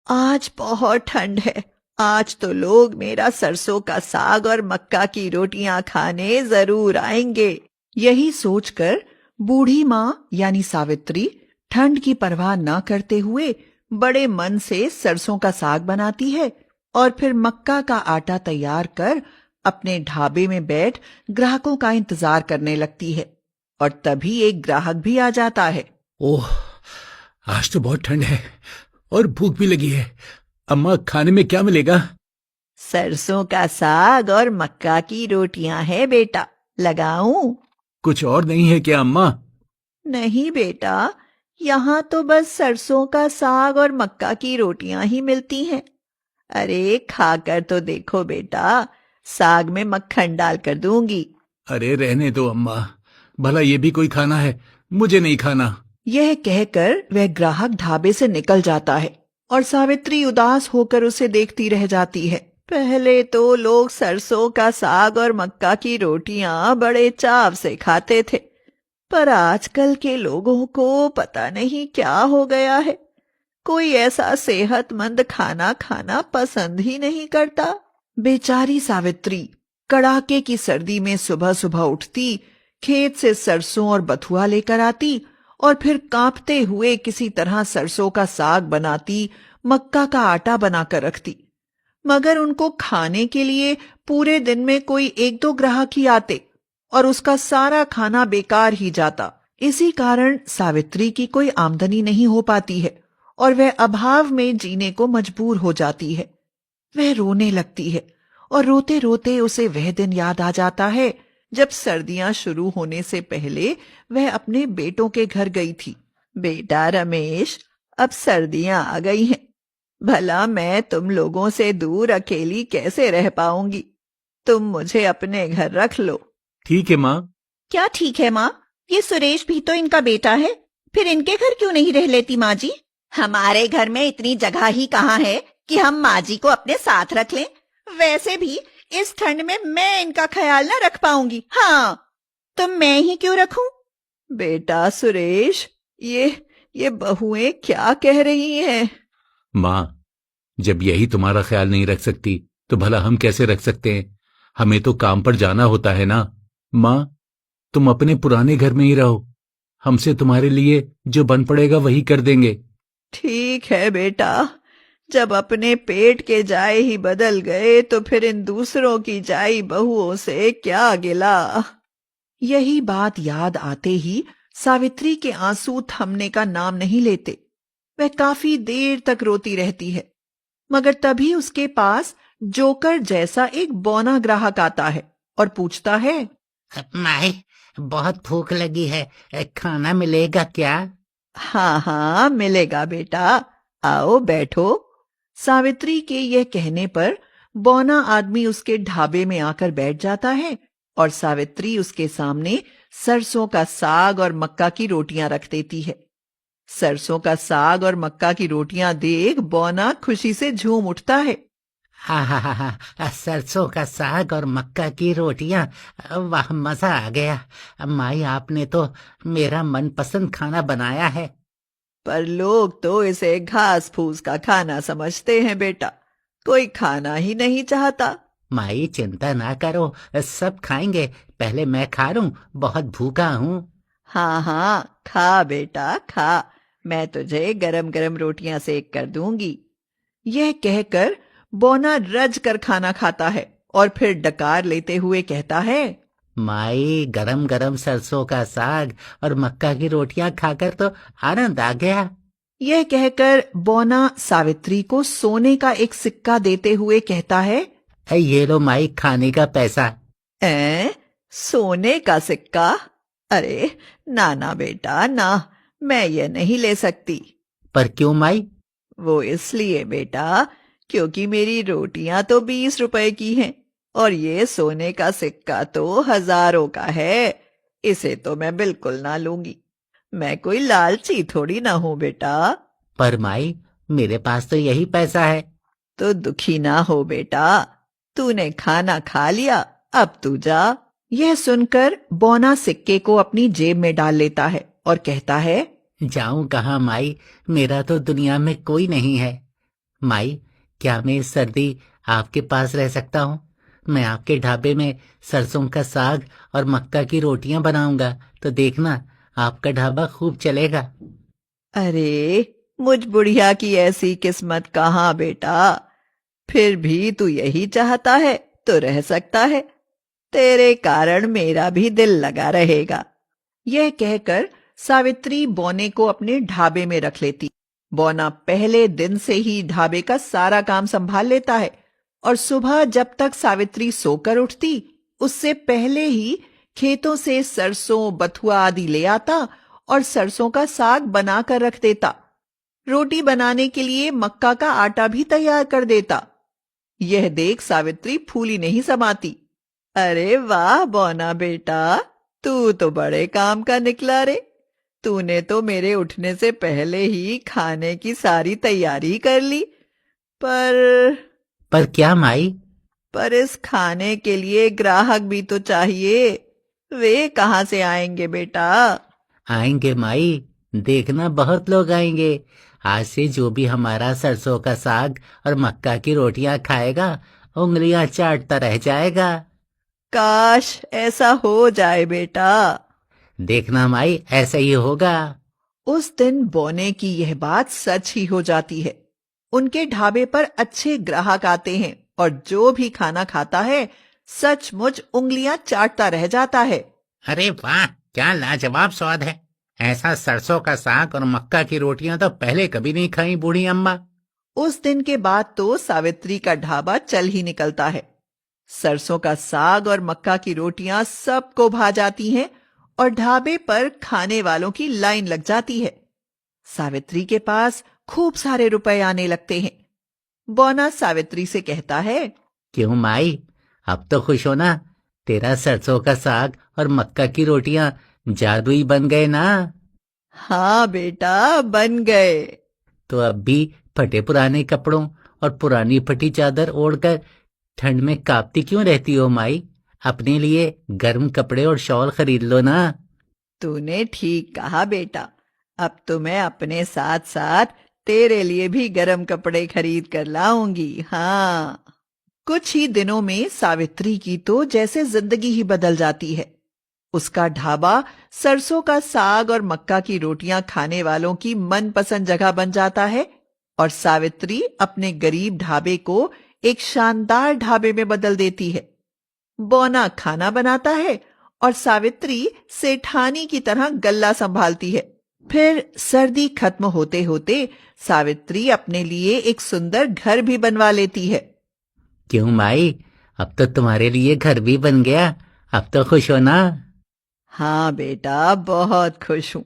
आज बहुत ठंड है। आज तो लोग मेरा सरसों का साग और मक्का की रोटियां खाने जरूर आएंगे। यही सोचकर बूढ़ी माँ यानी सावित्री ठंड की परवाह न करते हुए बड़े मन से सरसों का साग बनाती है और फिर मक्का का आटा तैयार कर अपने ढाबे में बैठ ग्राहकों का इंतजार करने लगती है। और तभी एक ग्राहक भी आ जाता है। ओह, आज तो बहुत ठंड है और भूख भी लगी है। अम्मा, खाने में क्या मिलेगा? सरसों का साग और मक्का की रोटियां है बेटा, लगाऊं? कुछ और नहीं है क्या अम्मा? नहीं बेटा, यहाँ तो बस सरसों का साग और मक्का की रोटियां ही मिलती हैं। अरे खाकर तो देखो बेटा, साग में मक्खन डाल कर दूंगी। अरे रहने दो अम्मा, भला ये भी कोई खाना है? मुझे नहीं खाना। यह कहकर वह ग्राहक ढाबे से निकल जाता है और सावित्री उदास होकर उसे देखती रह जाती है। पहले तो लोग सरसों का साग और मक्का की रोटियां बड़े चाव से खाते थे, पर आजकल के लोगों को पता नहीं क्या हो गया है। कोई ऐसा सेहतमंद खाना खाना पसंद ही नहीं करता। बेचारी सावित्री कड़ाके की सर्दी में सुबह सुबह उठती, खेत से सरसों और बथुआ लेकर आती और फिर कांपते हुए किसी तरह सरसों का साग बनाती, मक्का का आटा बनाकर रखती। मगर उनको खाने के लिए पूरे दिन में कोई एक दो ग्राहक ही आते और उसका सारा खाना बेकार ही जाता। इसी कारण सावित्री की कोई आमदनी नहीं हो पाती है और वह अभाव में जीने को मजबूर हो जाती है। वह रोने लगती है और रोते रोते उसे वह दिन याद आ जाता है जब सर्दियां शुरू होने से पहले वह अपने बेटों के घर गई थी। बेटा रमेश, अब सर्दियां आ गई हैं। भला मैं तुम लोगों से दूर अकेली कैसे रह पाऊंगी? तुम मुझे अपने घर रख लो। ठीक है माँ। क्या ठीक है माँ? ये सुरेश भी तो इनका बेटा है, फिर इनके घर क्यों नहीं रह लेती माँ जी? हमारे घर में इतनी जगह ही कहाँ है कि हम माँ जी को अपने साथ रख लें। वैसे भी इस ठंड में मैं इनका ख्याल ना रख पाऊंगी। हाँ, तो मैं ही क्यों रखूं? बेटा सुरेश, ये बहुएं क्या कह रही हैं? माँ, जब यही तुम्हारा ख्याल नहीं रख सकती तो भला हम कैसे रख सकते हैं? हमें तो काम पर जाना होता है ना। माँ, तुम अपने पुराने घर में ही रहो। हमसे तुम्हारे लिए जो बन पड़ेगा वही कर देंगे। ठीक है बेटा, जब अपने पेट के जाए ही बदल गए तो फिर इन दूसरों की जाई बहुओं से क्या गिला। यही बात याद आते ही सावित्री के आंसू थमने का नाम नहीं लेते। वह काफी देर तक रोती रहती है, मगर तभी उसके पास जोकर जैसा एक बौना ग्राहक आता है और पूछता है, माई, बहुत भूख लगी है, खाना मिलेगा क्या? हाँ हाँ मिलेगा बेटा, आओ बैठो। सावित्री के यह कहने पर बौना आदमी उसके ढाबे में आकर बैठ जाता है और सावित्री उसके सामने सरसों का साग और मक्का की रोटियां रख देती है। सरसों का साग और मक्का की रोटियां देख बौना खुशी से झूम उठता है। हा, सरसों का साग और मक्का की रोटियां, वाह मजा आ गया। माई, आपने तो मेरा मनपसंद खाना बनाया है। पर लोग तो इसे घास फूस का खाना समझते हैं बेटा, कोई खाना ही नहीं चाहता। माई चिंता ना करो, सब खाएंगे। पहले मैं खा लूं, बहुत भूखा हूँ। हाँ हाँ खा बेटा खा, मैं तुझे गरम गरम रोटियां सेक कर दूंगी। यह कहकर बौना रज कर खाना खाता है और फिर डकार लेते हुए कहता है, माई, गरम गरम सरसों का साग और मक्का की रोटियां खाकर तो आनंद आ गया। यह कहकर बौना सावित्री को सोने का एक सिक्का देते हुए कहता है, ये लो माई, खाने का पैसा। सोने का सिक्का? अरे ना ना बेटा ना, मैं ये नहीं ले सकती। पर क्यों माई? वो इसलिए बेटा, क्योंकि मेरी रोटियां तो 20 रुपए की हैं और ये सोने का सिक्का तो हजारों का है। इसे तो मैं बिल्कुल ना लूंगी। मैं कोई लालची थोड़ी ना हूं बेटा। पर माई, मेरे पास तो यही पैसा है। तो दुखी ना हो बेटा, तूने खाना खा लिया, अब तू जा। यह सुनकर बौना सिक्के को अपनी जेब में डाल लेता है और कहता है, जाऊं कहाँ माई, मेरा तो दुनिया में कोई नहीं है। माई, क्या मैं इस सर्दी आपके पास रह सकता हूँ? मैं आपके ढाबे में सरसों का साग और मक्का की रोटियां बनाऊंगा, तो देखना आपका ढाबा खूब चलेगा। अरे, मुझ बुढ़िया की ऐसी किस्मत कहाँ बेटा। फिर भी तू यही चाहता है तो रह सकता है। तेरे कारण मेरा भी दिल लगा रहेगा। यह कहकर सावित्री बौने को अपने ढाबे में रख लेती। बौना पहले दिन से ही ढाबे का सारा काम संभाल लेता है और सुबह जब तक सावित्री सोकर उठती, उससे पहले ही खेतों से सरसों, बथुआ आदि ले आता और सरसों का साग बनाकर रख देता। रोटी बनाने के लिए मक्का का आटा भी तैयार कर देता। यह देख सावित्री फूली नहीं समाती। अरे वाह बौना बेटा, तू तो बड़े काम का निकला रे। तूने तो मेरे उठने से पहले ही खाने की सारी तैयारी कर ली। पर पर क्या माई? पर इस खाने के लिए ग्राहक भी तो चाहिए। वे कहाँ से आएंगे बेटा? आएंगे माई, देखना बहुत लोग आएंगे। आज से जो भी हमारा सरसों का साग और मक्का की रोटियां खाएगा, उंगलियां चाटता रह जाएगा। काश ऐसा हो जाए बेटा। देखना माई, ऐसा ही होगा। उस दिन बौने की यह बात सच ही हो जाती है। उनके ढाबे पर अच्छे ग्राहक आते हैं और जो भी खाना खाता है सचमुच उंगलियां चाटता रह जाता है। अरे वाह, क्या लाजवाब स्वाद है। ऐसा सरसों का साग और मक्का की रोटियां तो पहले कभी नहीं खाई बूढ़ी अम्मा। उस दिन के बाद तो सावित्री का ढाबा चल ही निकलता है। सरसों का साग और मक्का की रोटियां सबको भा जाती हैं और ढाबे पर खाने वालों की लाइन लग जाती है। सावित्री के पास खूब सारे रुपए आने लगते हैं। बौना सावित्री से कहता है, क्यों माई, अब तो खुश हो ना? तेरा सरसों का साग और मक्का की रोटियां जादुई बन गए ना? हाँ बेटा, बन गए। तो अब भी फटे पुराने कपड़ों और पुरानी फटी चादर ओढ़कर ठंड में कांपती क्यों रहती हो माई? अपने लिए गर्म कपड़े और शॉल खरीद लो ना। तूने ठीक कहा बेटा। अब तो मैं अपने साथ साथ तेरे लिए भी गरम कपड़े खरीद कर लाऊंगी। हाँ। कुछ ही दिनों में सावित्री की तो जैसे जिंदगी ही बदल जाती है। उसका ढाबा सरसों का साग और मक्का की रोटियां खाने वालों की मनपसंद जगह बन जाता है और सावित्री अपने गरीब ढाबे को एक शानदार ढाबे में बदल देती है। बौना खाना बनाता है और सावित्री सेठानी की तरह गल्ला संभालती है। फिर सर्दी खत्म होते होते सावित्री अपने लिए एक सुंदर घर भी बनवा लेती है। क्यों माई, अब तो तुम्हारे लिए घर भी बन गया। अब तो खुश हो ना? हाँ बेटा, बहुत खुश हूं।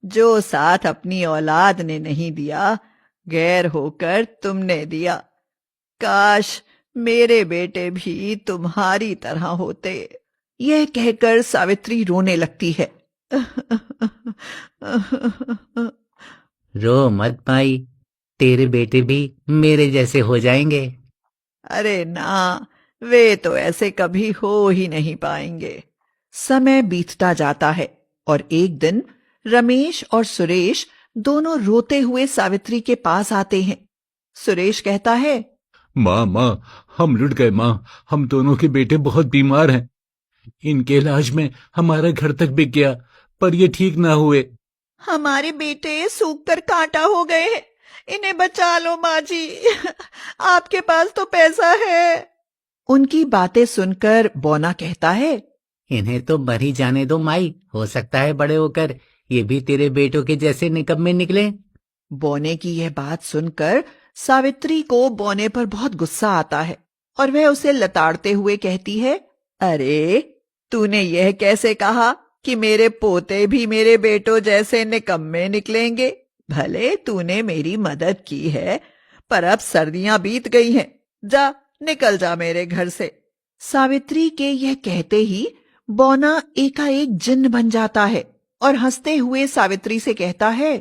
जो साथ अपनी औलाद ने नहीं दिया, गैर होकर तुमने दिया। काश मेरे बेटे भी तुम्हारी तरह होते। यह कहकर सावित्री रोने लगती है। रो मत माई, तेरे बेटे भी मेरे जैसे हो जाएंगे। अरे ना, वे तो ऐसे कभी हो ही नहीं पाएंगे। समय बीतता जाता है और एक दिन रमेश और सुरेश दोनों रोते हुए सावित्री के पास आते हैं। सुरेश कहता है, माँ, हम लुट गए माँ। हम दोनों के बेटे बहुत बीमार हैं। इनके इलाज में हमारा घर तक बिक गया, पर ये ठीक ना हुए। हमारे बेटे सूख कर कांटा हो गए हैं। इन्हें बचा लो माँ जी। आपके पास तो पैसा है। उनकी बातें सुनकर बौना कहता है, इन्हें तो मर ही जाने दो माई, हो सकता है बड़े होकर ये भी तेरे बेटों के जैसे निकम्मे निकले। बौने की यह बात सुनकर सावित्री को बौने पर बहुत गुस्सा आता है और वह उसे लताड़ते हुए कहती है, अरे तूने यह कैसे कहा कि मेरे पोते भी मेरे बेटों जैसे निकम्मे निकलेंगे? भले तूने मेरी मदद की है, पर अब सर्दियां बीत गई हैं। जा, निकल जा मेरे घर से। सावित्री के यह कहते ही बौना एकाएक जिन्न बन जाता है और हंसते हुए सावित्री से कहता है,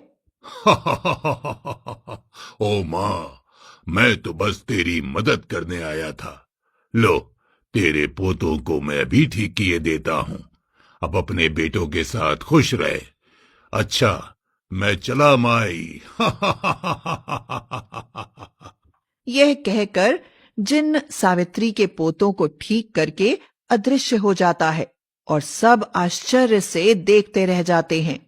ओ माँ, मैं तो बस तेरी मदद करने आया था। लो, तेरे पोतों को मैं भी ठीक किए देता हूँ। अब अपने बेटों के साथ खुश रहे। अच्छा, मैं चला माई। यह कहकर जिन्न सावित्री के पोतों को ठीक करके अदृश्य हो जाता है और सब आश्चर्य से देखते रह जाते हैं।